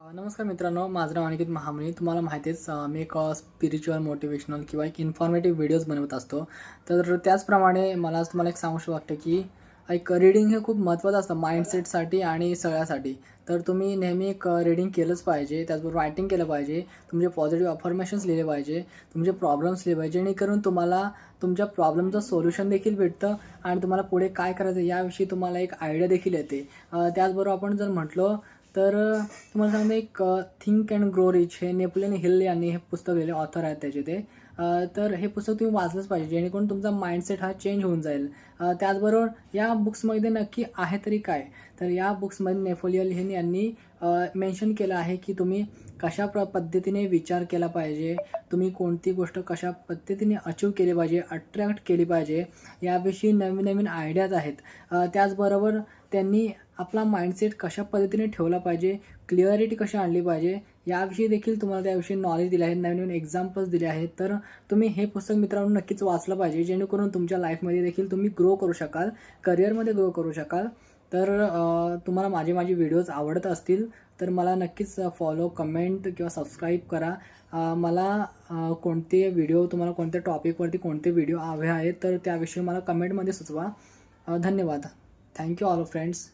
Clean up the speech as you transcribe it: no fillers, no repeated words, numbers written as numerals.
नमस्कार मित्रांनो, माझं नाव अनिकेत महामनी. तुम्हाला माहितीच मी एक स्पिरिच्युअल मोटिवेशनल किंवा एक इन्फॉर्मेटिव्ह व्हिडिओज बनवत असतो. तर त्याचप्रमाणे मला आज तुम्हाला एक सांगूशी वाटतं की एक रीडिंग हे खूप महत्त्वाचं असतं माइंडसेटसाठी आणि सगळ्यासाठी. तर तुम्ही नेहमी एक रीडिंग केलंच पाहिजे. त्याचबरोबर रायटिंग केलं पाहिजे. तुमचे पॉझिटिव्ह अफर्मेशन्स लिहिले पाहिजे. तुमचे प्रॉब्लेम्स लिहिले पाहिजे, जेणेकरून तुम्हाला तुमच्या प्रॉब्लेमचं सोल्युशन देखील भेटतं आणि तुम्हाला पुढे काय करायचं याविषयी तुम्हाला एक आयडिया देखील येते. त्याचबरोबर आपण जर म्हटलं तर तुम्हाला सांगतो एक थिंक अँड ग्रो रिच हे नेपोलियन हिल यांनी हे पुस्तक लिहिले, ऑथर आहेत त्याचे ते. तर हे पुस्तक तुम्ही वाचलंच पाहिजे, जेणेकरून तुमचा माइंडसेट हा चेंज होऊन जाईल. त्याचबरोबर या बुक्समध्ये नक्की आहे तरी काय, तर या बुक्समध्ये नेपोलियन हिल यांनी मेन्शन केलं आहे की तुम्ही कशा पद्धतीने विचार केला पाहिजे, तुम्ही कोणती गोष्ट कशा पद्धतीने अचीव केली पाहिजे, अट्रॅक्ट केली पाहिजे, याविषयी नवीन नवीन आयडियाज आहेत. त्याचबरोबर त्यांनी आपला माइंडसेट कशा पद्धतीने ठेवला पाहिजे, क्लिअरिटी कशी आणली पाहिजे, याविषयी देखील तुम्हाला त्याविषयी नॉलेज दिले आहे, नवीन नवीन एक्झाम्पल्स दिले आहेत. तर तुम्ही हे पुस्तक मित्रांनो नक्कीच वाचलं पाहिजे, जेणेकरून तुमच्या लाईफमध्ये देखील तुम्ही ग्रो करू शकाल, करिअरमध्ये ग्रो करू शकाल. तर तुम्हाला माझे व्हिडिओज आवडत असतील तर मला नक्कीच फॉलो, कमेंट किंवा सबस्क्राईब करा. मला कोणते व्हिडिओ, तुम्हाला कोणत्या टॉपिकवरती कोणते व्हिडिओ हवे आहेत तर त्याविषयी मला कमेंटमध्ये सुचवा. धन्यवाद. Thank you all friends.